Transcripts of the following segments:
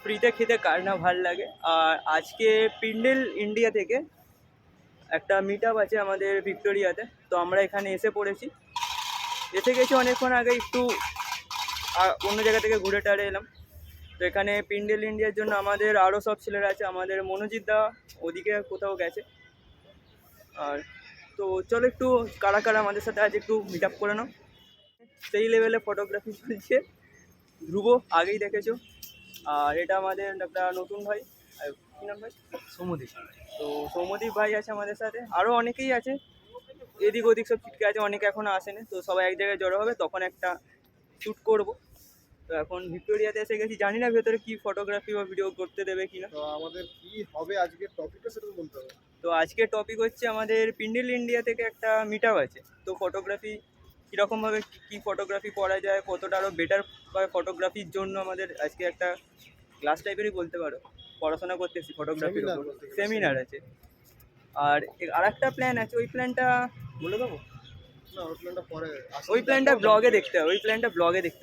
ফ্রিতে খেতে কার না ভাল লাগে। আর আজকে পিন্ডেল ইন্ডিয়া থেকে একটা মিট আপ আছে আমাদের ভিক্টোরিয়াতে, তো আমরা এখানে এসে পড়েছি। এসে গেছি অনেকক্ষণ আগে, একটু অন্য জায়গা থেকে ঘুরে টারে এলাম। তো এখানে পিন্ডেল ইন্ডিয়ার জন্য আমাদের আরও সব ছেলেরা আছে, আমাদের মনোজিৎ দা ওদিকে কোথাও গেছে। আর তো চলো একটু কারা কারা আমাদের সাথে আজ একটু মিট আপ করে নাও। সেই লেভেলে ফটোগ্রাফি চলছে। ধ্রুব আগেই দেখেছো। আর এটা আমাদের একটা নতুন ভাই, কী নাম ভাই? সৌমদীপ। তো সৌমদীপ ভাই আছে আমাদের সাথে, আরও অনেকেই আছে, এদিক ওদিক সব ছিটকে আছে, অনেকে এখনও আসেনি। তো সবাই এক জায়গায় জড়ো হবে, তখন একটা শ্যুট করবো। তো এখন ভিক্টোরিয়াতে এসে গেছি, জানি না ভেতরে কি ফটোগ্রাফি বা ভিডিও করতে দেবে কিনা। তো আমাদের কি হবে আজকের টপিকটা সেটা বলতে হবে। তো আজকের টপিক হচ্ছে আমাদের পিন্ডেল ইন্ডিয়া থেকে একটা মিট আপ আছে। তো ফটোগ্রাফি কীরকমভাবে কী ফটোগ্রাফি করা যায়, কতটা আরও বেটার ফটোগ্রাফির জন্য আমাদের আজকে একটা ক্লাস টাইপেরই বলতে পারো, পড়াশোনা করতেছি ফটোগ্রাফির উপর, সেমিনার আছে। আর একটা প্ল্যান আছে, ওই প্ল্যানটা বলে দেবো না, ওই প্ল্যানটা পরে, ওই প্ল্যানটা ব্লগে দেখতে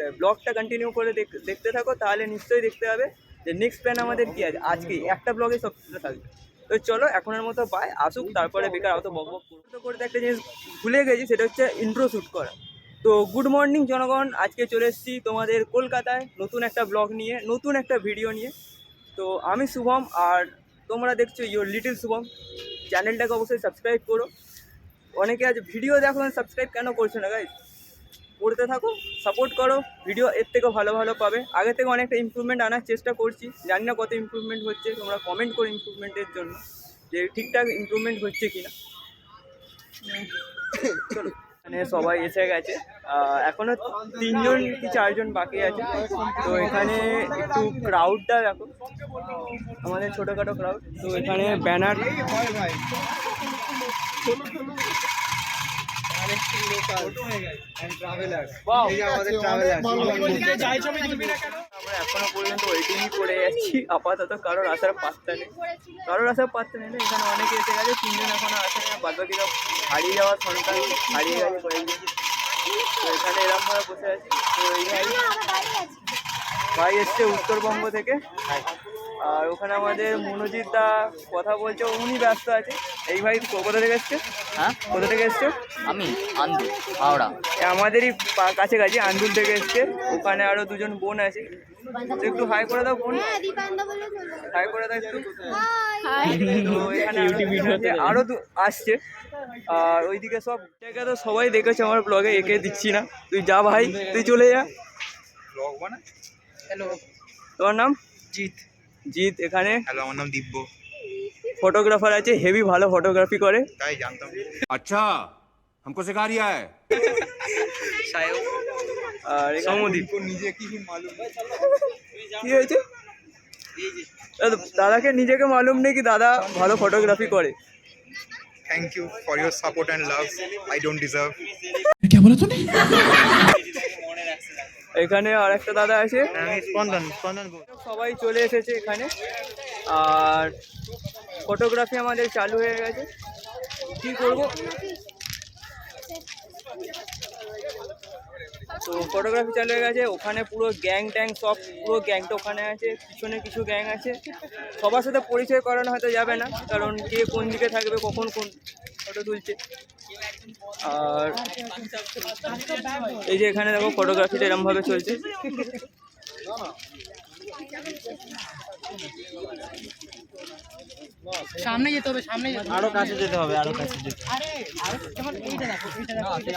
হবে, ব্লগটা কন্টিনিউ করে দেখতে থাকো, তাহলে নিশ্চয়ই দেখতে হবে যে নেক্সট প্ল্যান আমাদের কী আছে। আজকে একটা ব্লগে সব কিছু থাকবে। তো চলো এখনের মতো বাই, আসুক, তারপরে বেকার অত বক বক করতে একটা জিনিস ভুলে গেছি, সেটা হচ্ছে ইন্ট্রো শ্যুট করা। তো গুড মর্নিং জনগণ, আজকে চলে এসেছি তোমাদের কলকাতায় নতুন একটা ব্লগ নিয়ে, নতুন একটা ভিডিও নিয়ে। তো আমি শুভম, আর তোমরা দেখছো ইয়োর লিটল শুভম। চ্যানেলটাকে অবশ্যই সাবস্ক্রাইব করো। অনেকে আজ ভিডিও দেখো, সাবস্ক্রাইব কেন করছো না গাইজ? করতে থাকো, সাপোর্ট করো, ভিডিও এর থেকেও ভালো ভালো পাবে। আগে থেকে অনেকটা ইমপ্রুভমেন্ট আনার চেষ্টা করছি, জানি না কত ইমপ্রুভমেন্ট হচ্ছে, তোমরা কমেন্ট করো ইমপ্রুভমেন্টের জন্য যে ঠিকঠাক ইমপ্রুভমেন্ট হচ্ছে কিনা। চলো, এখানে সবাই এসে গেছে, এখনো 3জন কি 4জন বাকি আছে। তো এখানে একটু ক্রাউডটা দেখো, আমাদের ছোটোখাটো ক্রাউড। তো এখানে ব্যানার, আমরা এখনো পর্যন্ত ওয়েটিংই করে যাচ্ছি আপাতত, কারোর আসার পাত্তা নেই না। এখানে অনেকে এসে গেছে, 3জন এখনো আসে না, বাদ বাকি সব হারিয়ে যাওয়ার সন্তান, হারিয়ে গেছে কয়েকজন। তো এখানে এরকমভাবে বসে আছি। তো এই ভাই এসছে উত্তরবঙ্গ থেকে, আর ওখানে আমাদের মনোজিৎ দা কথা বলছে, উনি ব্যস্ত আছে। এই ভাই কোথা থেকে এসছে? হ্যাঁ, কোথা থেকে এসছে? আমি আন্দুল, হাওড়া। আমাদেরই কাছাকাছি আন্দুল থেকে এসছে। ওখানে আরো 2জন বোন আছে, একটু হাই করে দাও বোন, হাই করে দাও একটু। তো এখানে আরো আসছে, আর ওইদিকে সব জায়গা তো সবাই দেখেছে আমার ব্লগে, একে দিচ্ছি না। তুই যা ভাই, তুই চলে যা। হ্যালো, তোমার নাম? জিৎ। এখানে হ্যালো, আমার নাম দিব্য। ফটোগ্রাফার আছে, হেভি ভালো ফটোগ্রাফি করে। তাই জানতাম। अच्छा हमको सिखा रिया है। আর সৌমদীপ। নিজে কি মালুম? কি হয়েছে? দাদাকে নিজেকে মালুম নেই কি দাদা ভালো ফটোগ্রাফি করে। Thank you for your support and love, I don't deserve. क्या बोला तूने? এখানে আর একটা দাদা আছে, স্পন্দন। সবাই চলে এসেছে এখানে। আর ফটোগ্রাফি আমাদের চালু হয়ে গেছে, কি করব। তো ফটোগ্রাফি চালু হয়ে গেছে, ওখানে পুরো গ্যাং ট্যাং সব, পুরো গ্যাংটা ওখানে আছে, পিছনে কিছু গ্যাং আছে। সবার সাথে পরিচয় করানো হয়তো যাবে না, কারণ কে কোন দিকে থাকবে, কখন কোন ফটো তুলছে। আর এই যে এখানে দেখো ফটোগ্রাফিটা এরমভাবে চলছে। সামনে যেতে হবে, আরো কাছে যেতে হবে, আরো কাছে যেতে হবে।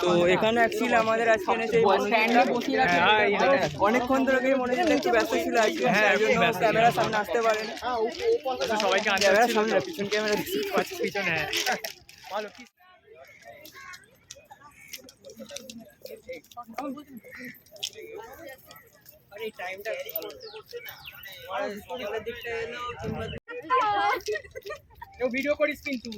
তো এখানে অ্যাকচুয়ালি আমাদের আজকে এনেছে অনেকক্ষণ ধরে মনে হচ্ছে একটু ব্যস্ত ছিল আজকে, ক্যামেরার সামনে আসতে পারেনি। সবাইকে ক্যামেরার সামনে, পিছন ক্যামেরা পিছনে। ভিডিও করিস কিন্তু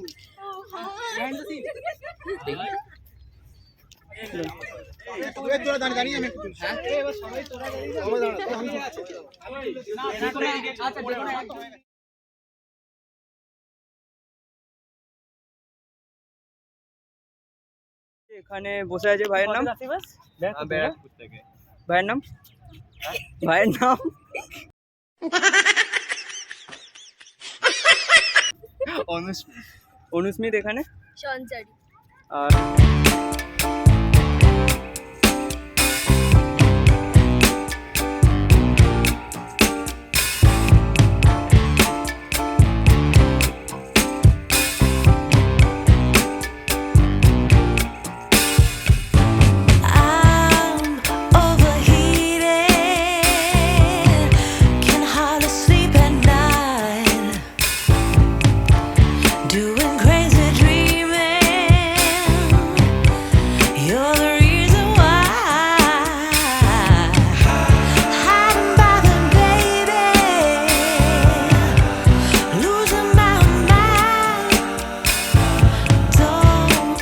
এখানে বসে আছে ভাইয়ের নাম, ভাইয়ের নাম অনুস্মিত এখানে সঞ্চারী। আর I'm overheated, can hardly sleep at night, doing crazy dreaming. You're the reason why, hiding by the baby, losing my mind. Don't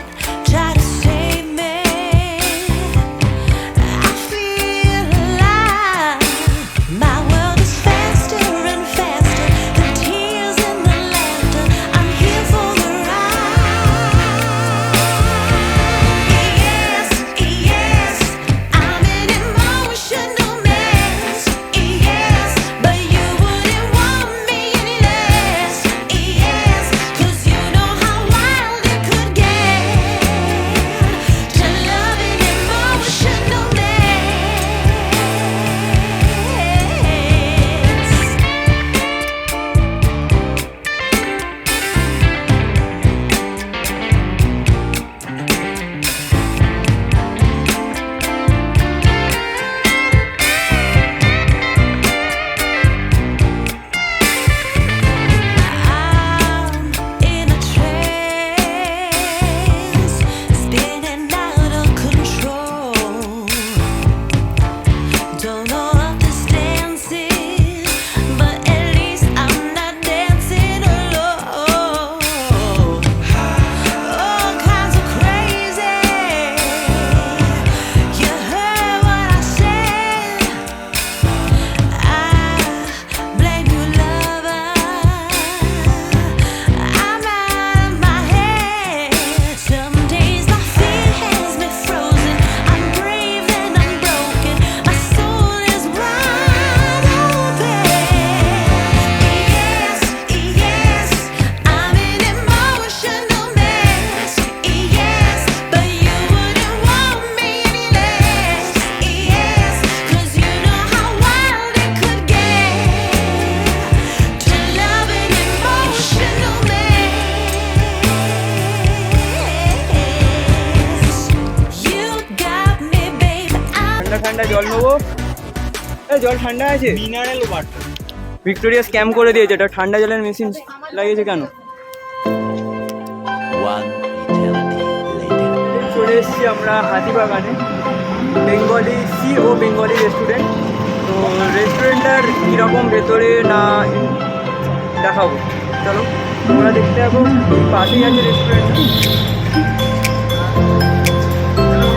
try to save me. I feel alive. My world is faster and faster. The tears and the laughter. I'm here for the ride. Yes, yes, I'm an emotional mess. Yes, but you wouldn't want me any less. Yes, 'cause you know how wild it could get to love an emotional mess. I'm in a trance, spinning out of control. Don't know what this dance is, but at least I'm not dancing alone. All kinds of crazy. You heard what I said. I blame you, lover. I'm out of my head. Some days my fear has me frozen. I'm brave and I'm broken. My soul is wide open. Yes, yes, I'm an emotional mess. Yes, but you wouldn't want me any less. Yes, 'cause you know how wild it could get to love an emotional mess. You got me, baby. ঠান্ডা ঠান্ডা জল নেবো। জল ঠান্ডা আছে। Mineral water. Victoria scam করে দিয়েছে, এটা ঠান্ডা জলের মেশিন লাগিয়েছে কেন? চলে এসেছি আমরা হাতিবাগানে, বেঙ্গলি সি ও বেঙ্গলি রেস্টুরেন্ট। তো রেস্টুরেন্টটার কীরকম ভেতরে না দেখাবো, চলো তোমরা দেখতে পাবো। এই পাশেই আছে রেস্টুরেন্ট,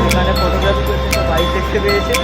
এখানে ফটোগ্রাফি করতে একটা বাইক দেখতে পেয়েছে।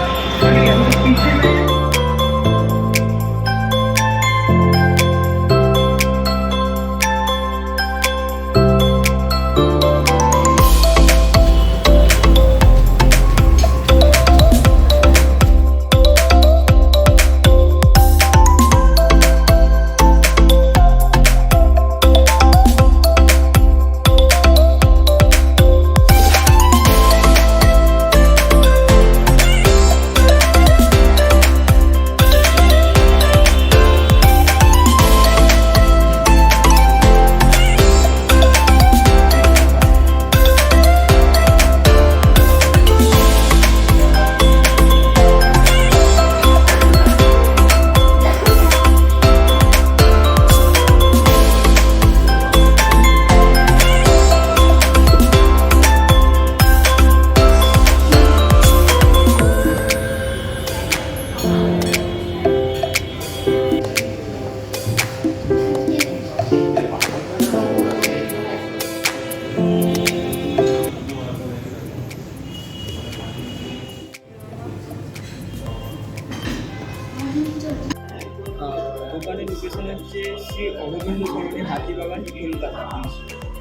দোকানের লোকেশন হচ্ছে শ্রী অরবিন্দ সরণি হাতিবাগান কলকাতা।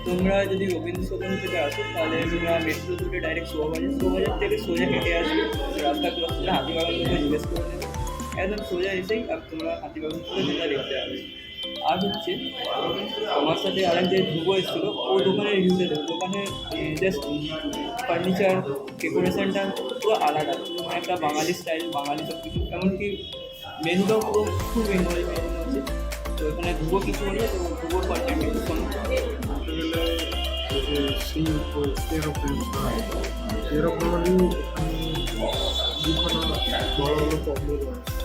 তোমরা যদি রবীন্দ্র সদন থেকে আসো তাহলে তোমরা মেট্রো থেকে ডাইরেক্ট শোভাবাজার থেকে সোজা হেঁটে আসবে, রাস্তা ক্রস করে হাতিবাগান থেকে জিজ্ঞেস করে নেবে। একদম সোজা এসেই আর তোমরা হাতিবাগান থেকে যেটা দেখতে পাবে। আর হচ্ছে আমার সাথে আর এক যে ধ্রুব এসেছিলো, ও দোকানের রিভিউতে দেবে। দোকানে জাস্ট ফার্নিচার ডেকোরেশনটা পুরো আলাদা, মানে একটা বাঙালি স্টাইল, বাঙালি সব কিছু, এমনকি মেনুটাও পুরো খুব বেঙ্গলি মেনু আছে। তো এখানে ধ্রুব কিছু বললে তো ধ্রুবর কন্টেন্ট একটু শোনো। বলতে গেলে এই যে এরোপ্লেন এরোপ্লেনই দুখানা বড় বড় কম্বো রয়েছে।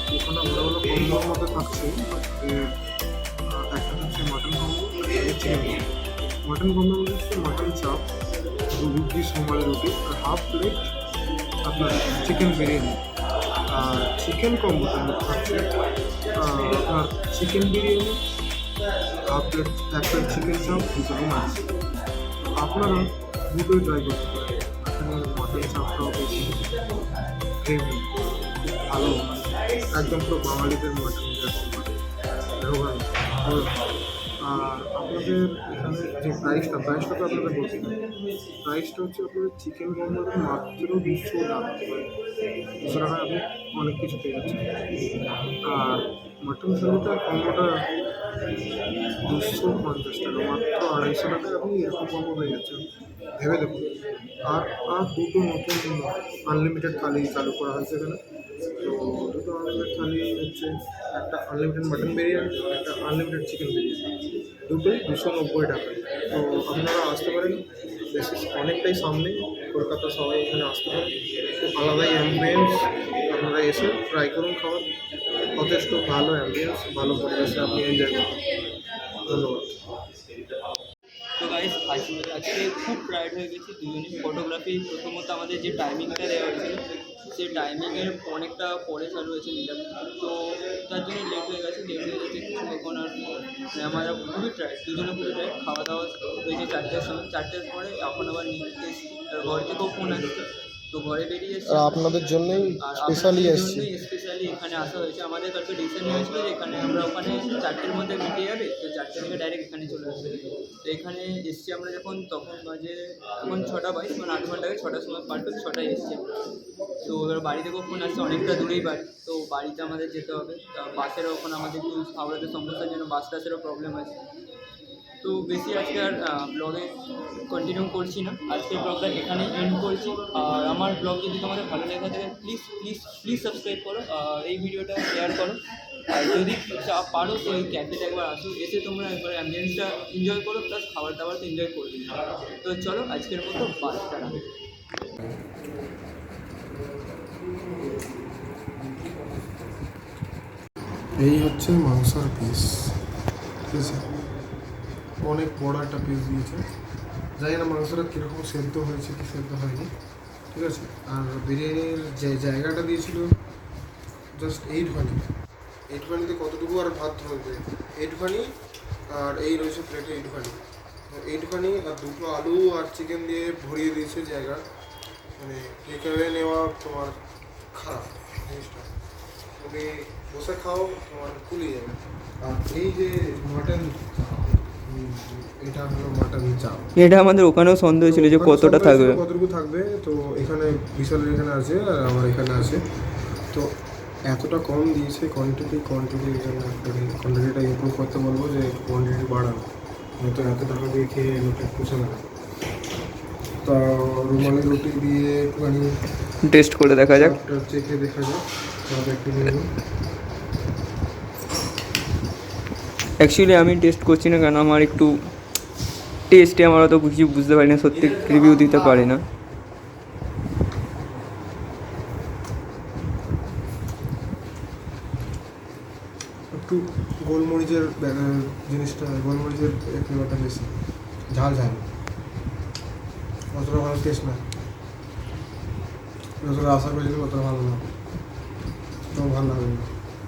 দুখানা বড় বড় কম্বোর মধ্যে থাকছে একটা হচ্ছে mutton combo, chicken combo. Mutton কম্বোর মধ্যে হচ্ছে মাটন চাপ, 2 পিস রুমালি রুটি আর হাফ প্লেট আপনার চিকেন বিরিয়ানি। আর চিকেন কম্বোটার মধ্যে থাকছে আপনার চিকেন বিরিয়ানি, হাফ প্লেট, এক প্লেট চিকেন চাপ, 2 মাছ। আপনারা দুটোই ট্রাই করতে পারেন। এখানে মাটন চাপটাও বেশি গ্রেভি ভালো, একদম পুরো বাঙালিদের মাটন রোগান। আর আপনাদের এখানে যে প্রাইসটা তো আপনাদের বলছি, প্রাইসটা হচ্ছে আপনাদের চিকেন কম্বোটা মাত্র 200 টাকা। 200 টাকায় আপনি অনেক কিছু পেয়ে যাচ্ছেন। আর মাটন থালিটা কম্বোটা 250 টাকা, মাত্র 250 টাকায় আপনি এরকম কম্বো পেয়ে যাচ্ছেন। ভেবে দেখুন। আর দুটো নতুন আনলিমিটেড থালি চালু করা হয়েছে এখানে। তো দুটো আনলিমিটেড থালি হচ্ছে একটা আনলিমিটেড মাটন বিরিয়ানি, একটা আনলিমিটেড চিকেন বিরিয়ানি, দুটোই 290 টাকায়। তো আপনারা আসতে পারেন, বেশি অনেকটাই সামনে কলকাতা, সবাই এখানে আসতে পারেন। খুব আলাদাই অ্যাম্বিয়েন্স, আপনারা এসে ট্রাই করুন খাবার। যথেষ্ট ভালো অ্যাম্বিয়েন্স, ভালো পরিবেশে আপনি এনজয় করুন। ধন্যবাদ। তো গাইস আজকে খুব টায়ার্ড হয়ে গেছি দুজনে। ফটোগ্রাফি প্রথমত আমাদের যে টাইমিংটা দেওয়া হয়েছিল সেই টাইমিংয়ের অনেকটা পরে চালু হয়েছে মিটার, তো তার জন্য লেট হয়ে গেছে। এখন আর আমরা খুবই টায়ার্ড, দুজনে খুবই টায়ার্ড। খাওয়া দাওয়া হয়েছে 4টের সময়, 4টের পরে এখন আবার নিতে এসেছি। আর ঘর থেকেও ফোন আসছে, তো ঘরে বেরিয়ে এসেছি। আপনাদের জন্যই স্পেশালি এসেছি। স্পেশালি এখানে আসা হয়েছে। আমাদের কালকে ডিসিশন হয়েছিল যে এখানে আমরা ওখানে 4টের মধ্যে মিটে যাবে, তো 4টে থেকে ডাইরেক্ট এখানে চলে আসবে। তো এখানে এসছি আমরা যখন, তখন বাজে এখন 6:22, মানে 8 ঘন্টা আগে 6টার সময় পারফেক্ট 6টায় এসছি আমরা। তো এবার বাড়ি থেকেও ফোন আসছে, অনেকটা দূরেই বাড়ি, তো বাড়িতে আমাদের যেতে হবে। বাসেরও ওখানে আমাদের একটু হাওড়াতে সমস্যার জন্য বাস টাসেরও প্রবলেম আছে। তো বেশি আজকে আর ব্লগে কন্টিনিউ করছি না, আজকের ব্লগটা এখানেই এন্ড করছি। আর আমার ব্লগ যদি তোমাদের ভালো লেগে থাকে প্লিজ প্লিজ প্লিজ সাবস্ক্রাইব করো, আর এই ভিডিওটা শেয়ার করো। আর যদি পারো তো এই ক্যাফেতে একবার আসো, এসে তোমরা একবার অ্যাম্বিয়েন্সটা এনজয় করো, প্লাস খাবার দাবার তো এনজয় করবে। তো চলো আজকের মতো বাসটা। এই হচ্ছে মাংসর পিস, ঠিক আছে? অনেক বড় একটা পিস দিয়েছে। জানি না মাংসটা কীরকম সেদ্ধ হয়েছে কি সেদ্ধ হয়নি, ঠিক আছে? আর বিরিয়ানির যে জায়গাটা দিয়েছিল জাস্ট এইটুখানিতে কতটুকু আর ভাত ধরবে, এইটুখানি। আর এই রয়েছে প্লেটে এইটুখানি আর দুটো আলু আর চিকেন দিয়ে ভরিয়ে দিয়েছে জায়গা। মানে এখানে নেওয়া তোমার খারাপ জিনিসটা, তুমি বসে খাও তোমার কুলিয়ে যাবে। আর এই যে মাটন, এটা হলো মাটন চাপ। এটা আমাদের ওখানেও সন্দেহ ছিল যে কতটা থাকবে, কতটুকু থাকবে। তো এখানে বিশালের এখানে আছে আর আমার এখানে আছে, তো এতটা কম দিয়েছে কোয়ান্টিটির জন্য কোয়ান্টিটিটা ইমপ্রুভ করতে বলবো, যে কোয়ান্টিটি বাড়ানো, হয়তো এত টাকা দিয়ে খেয়ে লোকটা পুষে না। তা রুমালি রুটি দিয়ে একটুখানি টেস্ট করে দেখা যাক, চেখে দেখা যাক। তাহলে একটু নিয়ে অ্যাকচুয়ালি আমি টেস্ট করছি না, কারণ আমার একটু টেস্টে আমার অত কিছু বুঝতে পারি না, সত্যি রিভিউ দিতে পারি না। একটু গোলমরিচের জিনিসটা, গোলমরিচের ফ্লেভারটা বেশি, ঝাল অতটা ভালো টেস্ট না, যতটা আশা করেছিলাম অতটা ভালো না, তো ভালো লাগবে না।